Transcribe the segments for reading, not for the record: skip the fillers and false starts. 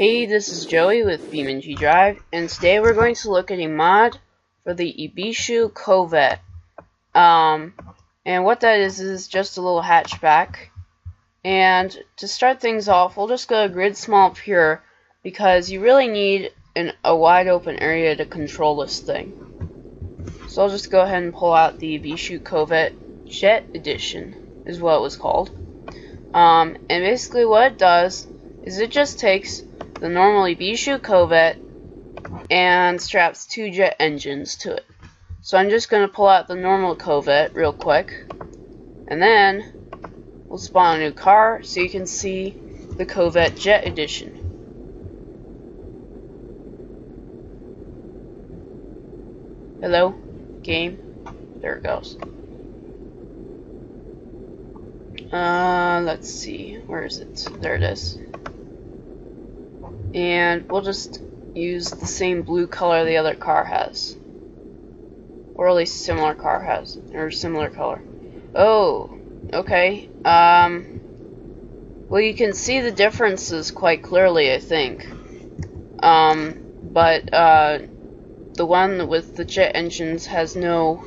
Hey, this is Joey with BeamNG.drive, and today we're going to look at a mod for the Ibishu Covet. And what that is just a little hatchback. And to start things off, we'll just go to Grid Small Pure, because you really need a wide open area to control this thing. So I'll just go ahead and pull out the Ibishu Covet Jet Edition, is what it was called. And basically what it does is it just takes the normal Ibishu Covet and straps two jet engines to it. So I'm just going to pull out the normal Covet real quick, and then we'll spawn a new car so you can see the Covet Jet Edition. Hello, game. There it goes. Let's see, where is it? There it is. And we'll just use the same blue color the other car has, or at least similar car has, or similar color. Oh, okay. Well, you can see the differences quite clearly, I think. But the one with the jet engines has no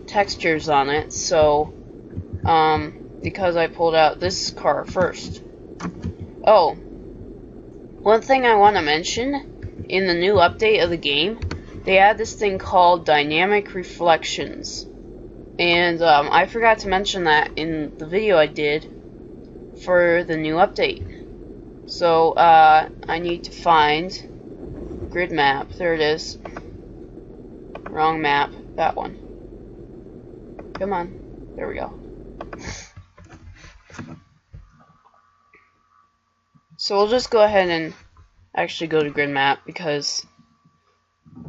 textures on it, so because I pulled out this car first. Oh, one thing I want to mention, in the new update of the game, they add this thing called dynamic reflections. And I forgot to mention that in the video I did for the new update. So I need to find grid map. There it is. Wrong map. That one. Come on. There we go. So we'll just go ahead and actually go to grid map, because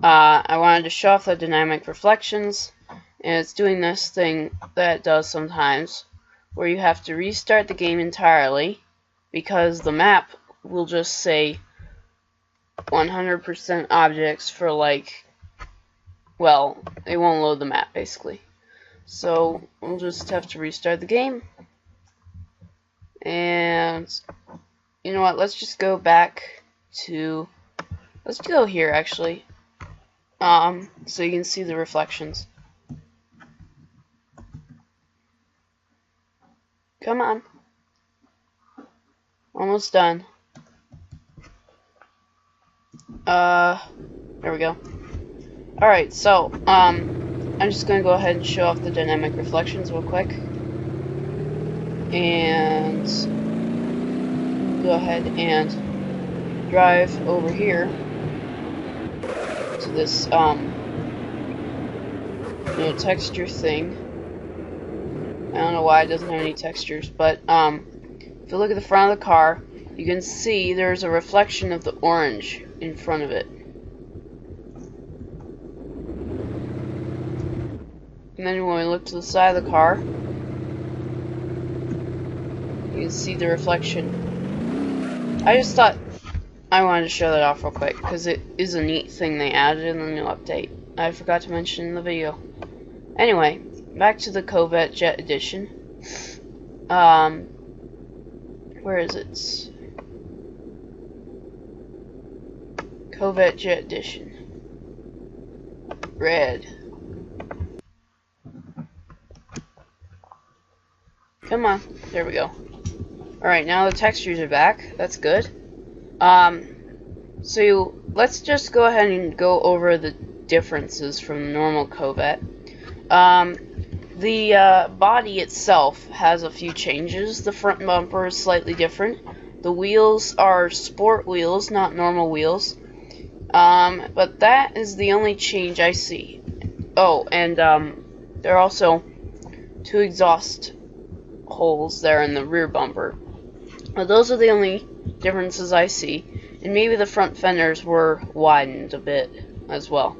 I wanted to show off the dynamic reflections, and it's doing this thing that it does sometimes, where you have to restart the game entirely, because the map will just say 100% objects for like, well, it won't load the map basically. So we'll just have to restart the game, and you know what, let's just go back to, let's go here actually, so you can see the reflections. Come on. Almost done. There we go. Alright, so, I'm just gonna go ahead and show off the dynamic reflections real quick. And go ahead and drive over here to this texture thing. I don't know why it doesn't have any textures, but if you look at the front of the car, you can see there's a reflection of the orange in front of it. And then when we look to the side of the car, you can see the reflection. I just thought I wanted to show that off real quick, because it is a neat thing they added in the new update. I forgot to mention in the video. Anyway, back to the Covet Jet Edition. Where is it? Covet Jet Edition. Red. Come on. There we go. Alright, now the textures are back. That's good. So let's just go ahead and go over the differences from the normal Covet. The body itself has a few changes. The front bumper is slightly different. The wheels are sport wheels, not normal wheels. But that is the only change I see. Oh, and there are also two exhaust holes there in the rear bumper. But those are the only differences I see. And maybe the front fenders were widened a bit as well.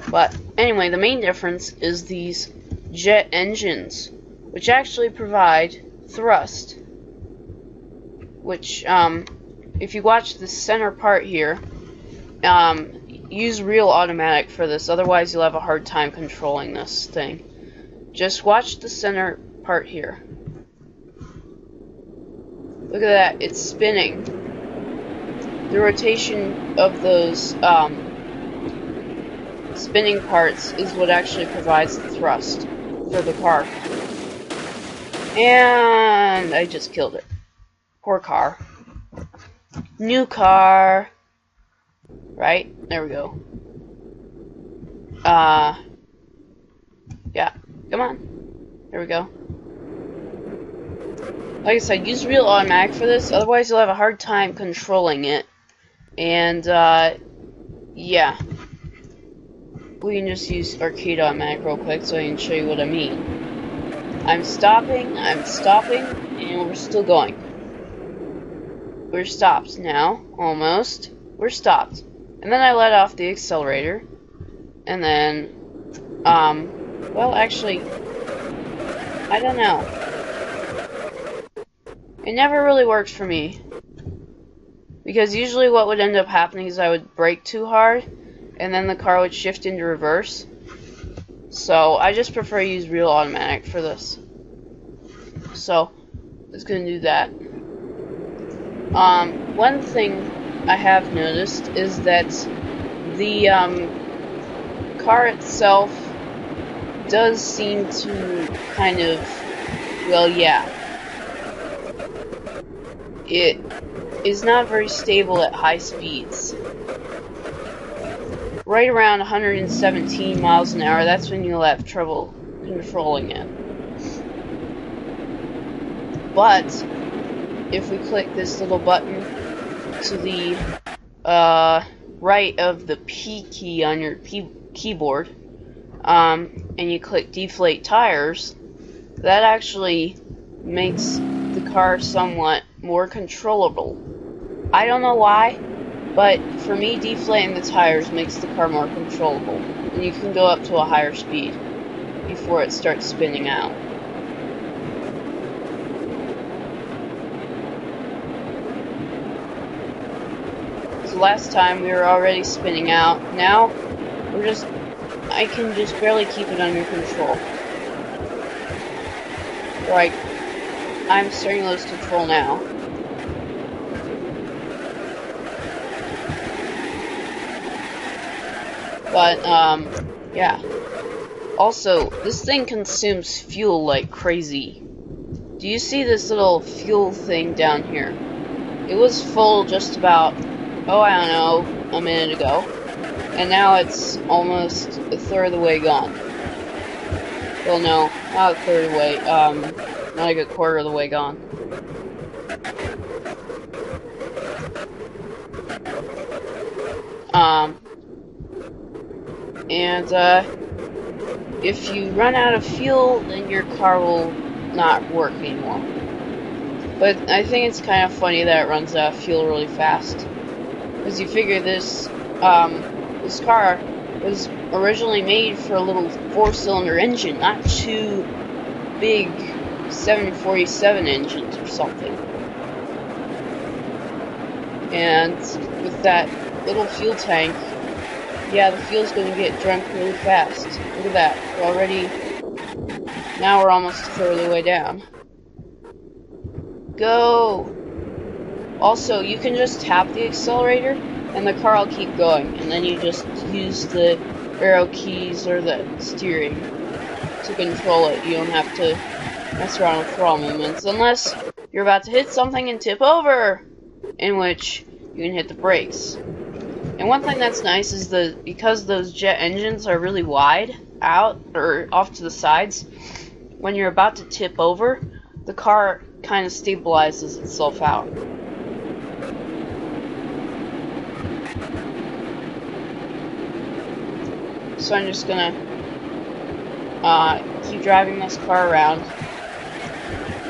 But anyway, the main difference is these jet engines, which actually provide thrust. Which, if you watch the center part here, use real automatic for this, otherwise you'll have a hard time controlling this thing. Just watch the center part here. Look at that, it's spinning. the rotation of those spinning parts is what actually provides the thrust for the car. And I just killed it. Poor car. New car. Right? There we go. Yeah. Come on. There we go. Like I said, use real automatic for this, otherwise you'll have a hard time controlling it. And, yeah. We can just use arcade automatic real quick so I can show you what I mean. I'm stopping, and we're still going. We're stopped now, almost. We're stopped. And then I let off the accelerator. And then, well, actually, I don't know. It never really works for me. Because usually what would end up happening is I would brake too hard, and then the car would shift into reverse. So I just prefer to use real automatic for this. So, it's going to do that. One thing I have noticed is that the car itself does seem to kind of, well, yeah. It is not very stable at high speeds. Right around 117 miles an hour, that's when you'll have trouble controlling it. But if we click this little button to the right of the P key on your keyboard, and you click deflate tires, that actually makes the car somewhat more controllable. I don't know why, but for me, deflating the tires makes the car more controllable, and you can go up to a higher speed before it starts spinning out. So last time we were already spinning out. Now I can just barely keep it under control. Right, I'm starting to lose control now. But, yeah. Also, this thing consumes fuel like crazy. Do you see this little fuel thing down here? It was full just about, oh, I don't know, a minute ago. And now it's almost a third of the way gone. Well, no, not a third of the way, not like a quarter of the way gone. And, if you run out of fuel, then your car will not work anymore. But I think it's kind of funny that it runs out of fuel really fast. Because you figure this car was originally made for a little 4-cylinder engine, not two big 747 engines or something. And with that little fuel tank, yeah, the fuel's going to get drunk really fast. Look at that. We're already... Now we're almost a third of the way down. Go! Also, you can just tap the accelerator, and the car will keep going. And then you just use the arrow keys or the steering to control it. You don't have to mess around with throttle movements. Unless you're about to hit something and tip over, in which you can hit the brakes. And one thing that's nice is because those jet engines are really wide out or off to the sides, when you're about to tip over, the car kind of stabilizes itself out. So I'm just gonna keep driving this car around,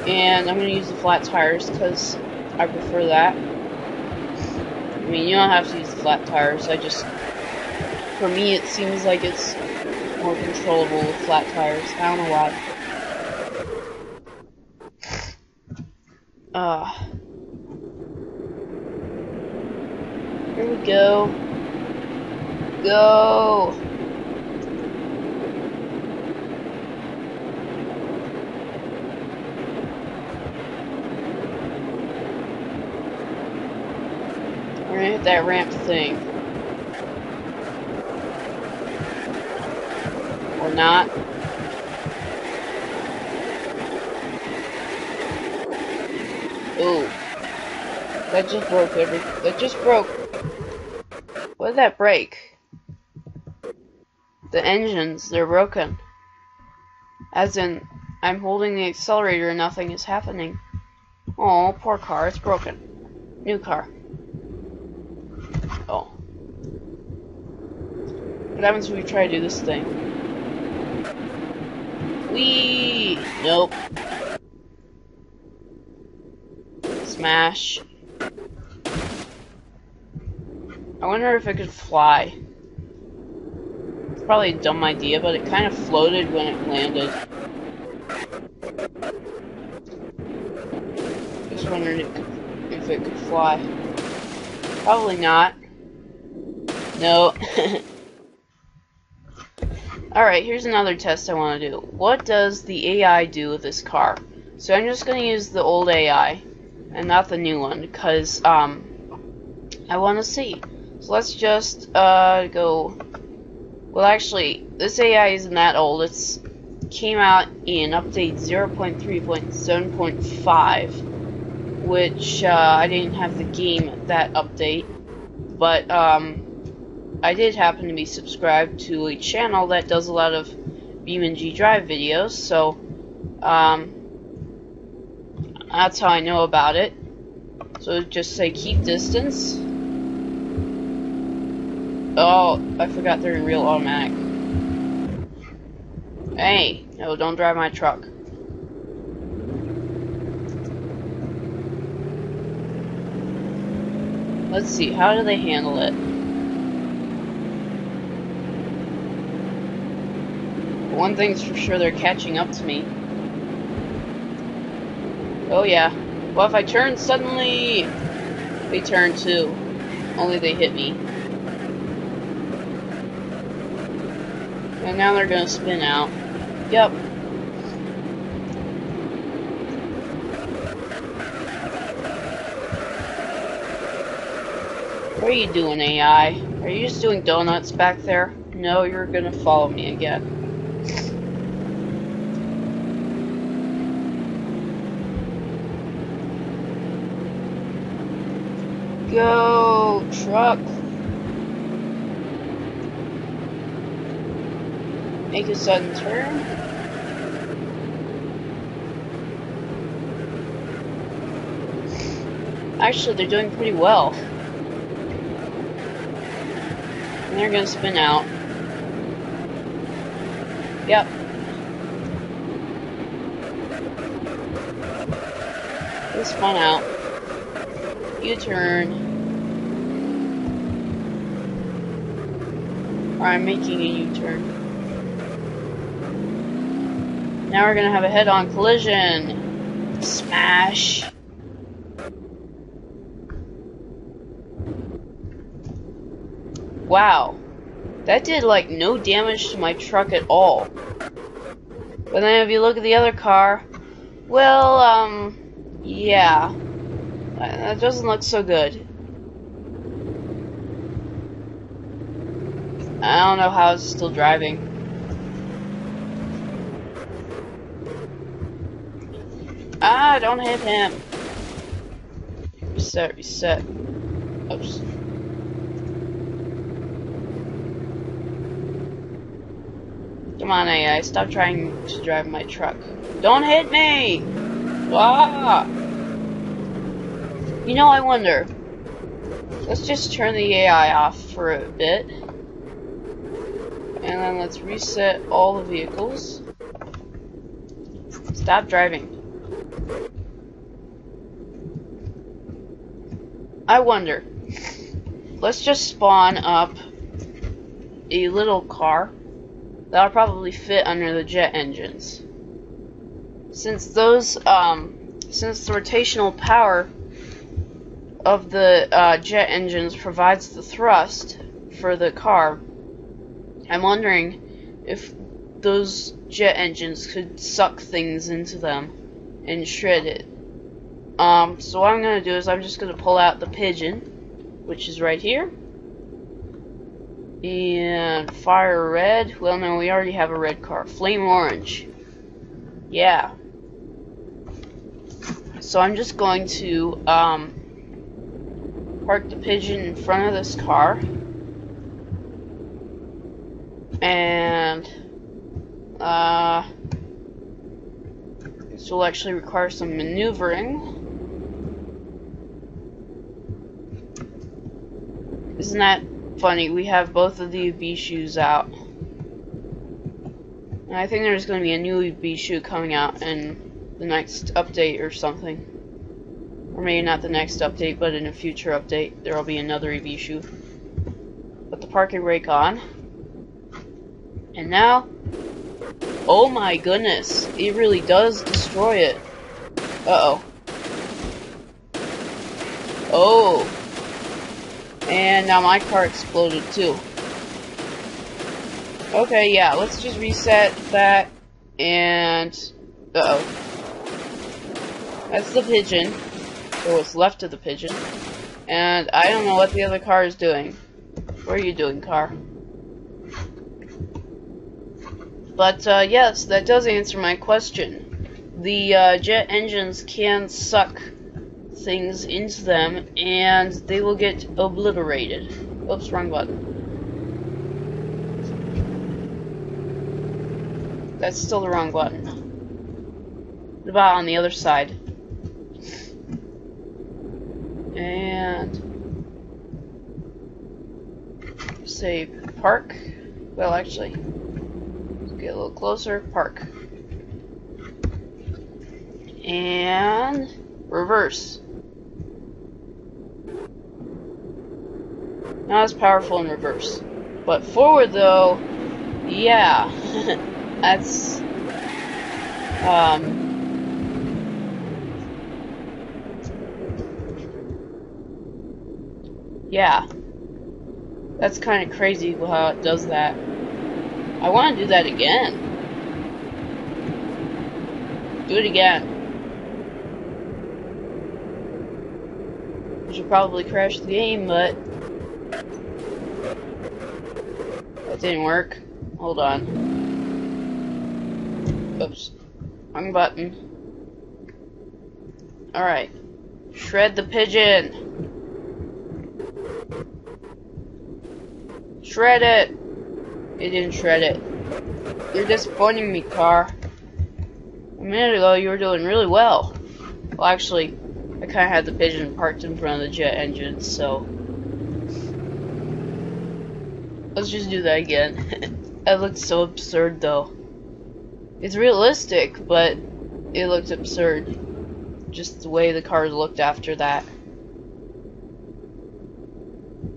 and I'm gonna use the flat tires because I prefer that. I mean, you don't have to use the flat tires. For me, it seems like it's more controllable with flat tires. I don't know why. Here we go. Go! We're gonna hit that ramp thing. Or not. Ooh. That just broke that just broke. What did that break? The engines, they're broken. As in, I'm holding the accelerator and nothing is happening. Oh, poor car, it's broken. New car. Oh. What happens when we try to do this thing? Whee! Nope. Smash. I wonder if it could fly. It's probably a dumb idea, but it kind of floated when it landed. Just wondering if it could fly. Probably not. No. Alright, here's another test I want to do. What does the AI do with this car? So I'm just going to use the old AI and not the new one because I want to see. So let's just go. Well, actually, this AI isn't that old. It's came out in update 0.3.7.5, which I didn't have the game at that update, but I did happen to be subscribed to a channel that does a lot of BeamNG.drive videos, so that's how I know about it. So just say keep distance. Oh, I forgot they're in real automatic. Hey, no, don't drive my truck. Let's see, how do they handle it? One thing's for sure, they're catching up to me. Oh yeah. Well, if I turn suddenly, they turn too. Only they hit me. And now they're gonna spin out. Yep. What are you doing, AI? Are you just doing donuts back there? No, you're gonna follow me again. Go, truck. Make a sudden turn. Actually, they're doing pretty well. And they're gonna spin out. Yep. They spun out. U-turn. Or I'm making a U-turn. Now we're gonna have a head-on collision. Smash. Wow. That did like no damage to my truck at all. But then if you look at the other car, well, yeah. That doesn't look so good. I don't know how it's still driving. Ah, don't hit him. Reset, reset. Oops. Come on, AI, stop trying to drive my truck. Don't hit me! Ah! You know, I wonder. Let's just turn the AI off for a bit. And then let's reset all the vehicles. Stop driving. I wonder. Let's just spawn up a little car that'll probably fit under the jet engines. Since those, since the rotational power of the jet engines provides the thrust for the car, I'm wondering if those jet engines could suck things into them and shred it. So what I'm gonna do is I'm just gonna pull out the pigeon which is right here. And fire red. Well, no, we already have a red car. Flame orange. Yeah. So I'm just going to park the pigeon in front of this car. And this will actually require some maneuvering. Isn't that funny? We have both of the Ibishus out. And I think there's going to be a new Ibishu coming out in the next update or something. Or maybe not the next update, but in a future update there will be another Ibishu. Put the parking brake on. And now, oh my goodness, it really does destroy it. Uh-oh. Oh. And now my car exploded too. Okay, yeah, let's just reset that. And, uh-oh. That's the pigeon. Or what's left of the pigeon. And I don't know what the other car is doing. What are you doing, car? But, yes, that does answer my question. The jet engines can suck things into them, and they will get obliterated. Oops, wrong button. That's still the wrong button. What about on the other side? And say park. Well, actually, let's get a little closer. Park. And reverse. Not as powerful in reverse. But forward, though, yeah. That's, yeah. That's kind of crazy how it does that. I want to do that again. Do it again. I should probably crash the game, but that didn't work. Hold on. Oops. Wrong button. Alright. Shred the pigeon. Shred it. It didn't shred it. You're disappointing me, car. A minute ago, you were doing really well. Well, actually, I kind of had the pigeon parked in front of the jet engine, so let's just do that again. That looked so absurd, though. It's realistic, but it looked absurd. Just the way the cars looked after that.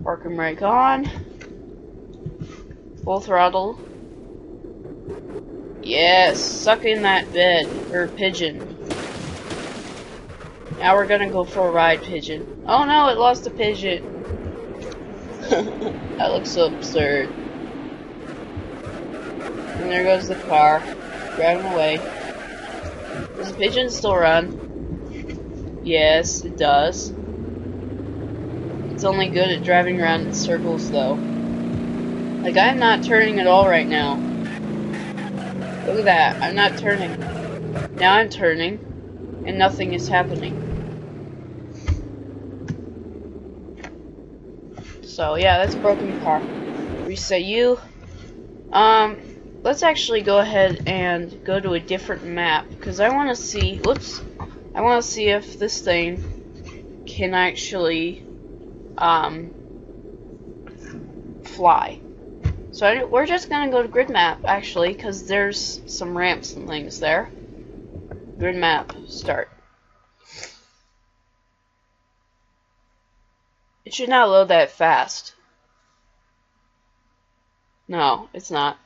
Park them right on. Full throttle. Yes, suck in that bed, or pigeon. Now we're gonna go for a ride, pigeon. Oh no, it lost a pigeon. That looks so absurd. And there goes the car, driving away. Does the pigeon still run? Yes, it does. It's only good at driving around in circles, though. Like, I'm not turning at all right now. Look at that, I'm not turning. Now I'm turning, and nothing is happening. So, yeah, that's a broken car. Reset you. Let's actually go ahead and go to a different map, because I want to see, whoops, I want to see if this thing can actually, fly. So we're just going to go to grid map, actually, because there's some ramps and things there. Grid map, start. It should not load that fast. No, it's not.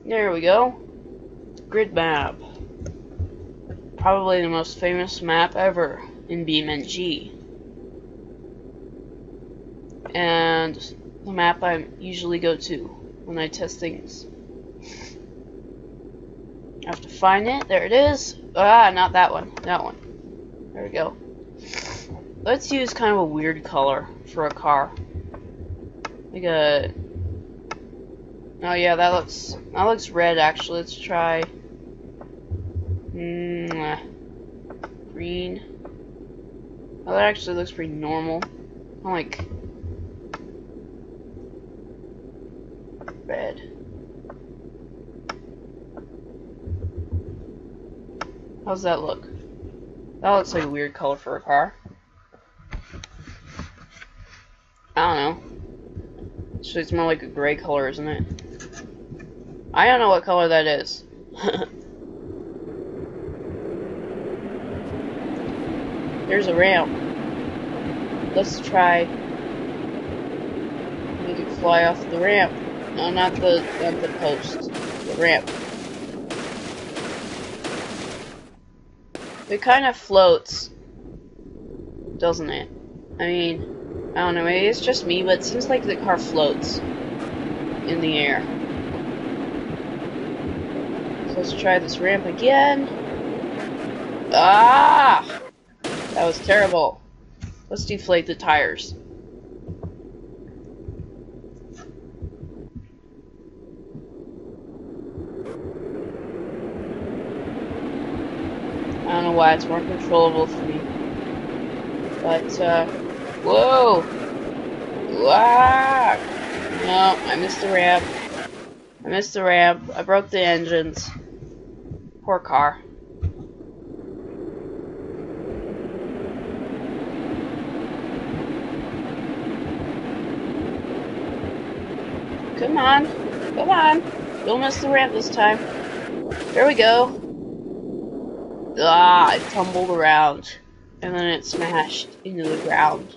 There we go. Grid map. Probably the most famous map ever in BeamNG. And the map I usually go to when I test things. I have to find it. There it is. Ah, not that one. That one. There we go. Let's use kind of a weird color for a car. Like a... Oh yeah, that looks red actually. Let's try... green. Oh, that actually looks pretty normal. I like... red. How's that look? That looks like a weird color for a car. I don't know. Actually, it's more like a gray color, isn't it? I don't know what color that is. There's a ramp. Let's try. We can fly off the ramp. No, not the post. The ramp. It kind of floats, doesn't it? I mean, I don't know, maybe it's just me, but it seems like the car floats in the air. So let's try this ramp again. Ah! That was terrible. Let's deflate the tires. I don't know why it's more controllable for me. But, whoa! Ah! No, I missed the ramp. I missed the ramp. I broke the engines. Poor car. Come on. Come on. Don't miss the ramp this time. There we go. Ah, it tumbled around. And then it smashed into the ground.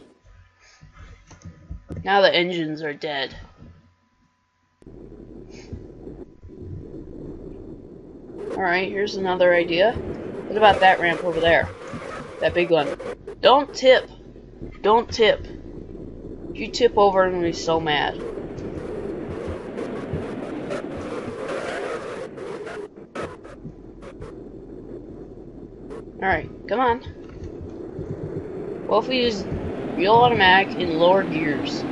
Now the engines are dead. Alright, here's another idea. What about that ramp over there? That big one. Don't tip. Don't tip. If you tip over, I'm gonna be so mad. Alright, come on. What if we use real automatic in lower gears?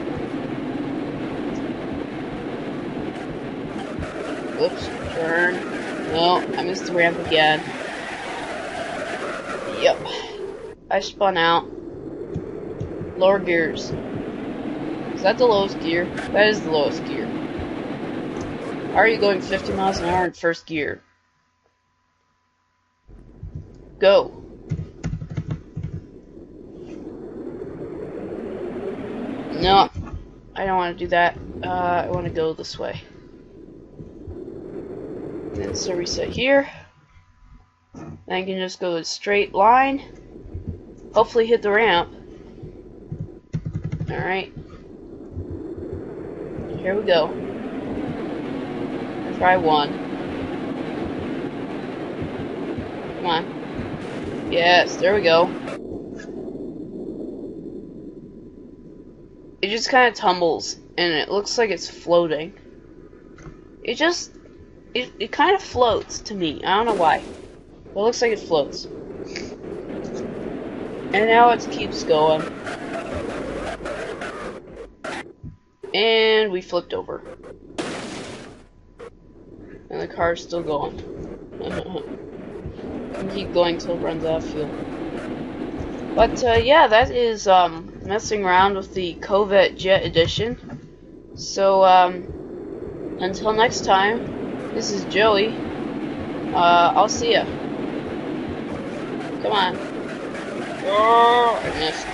Whoops, turn. No, I missed the ramp again. Yep. I spun out. Lower gears. Is that the lowest gear? That is the lowest gear. How are you going 50 miles an hour in first gear? Go. No, I don't want to do that. I want to go this way. And so reset here. And I can just go a straight line. Hopefully hit the ramp. Alright. Here we go. Try one. Come on. Yes, there we go. It just kind of tumbles, and it looks like it's floating. It kind of floats to me. I don't know why. But it looks like it floats. And now it keeps going. And we flipped over. And the car's still going. And keep going till it runs out of fuel. But yeah, that is messing around with the Covet Jet Edition. So until next time, this is Joey. I'll see ya. Come on. Oh, I missed.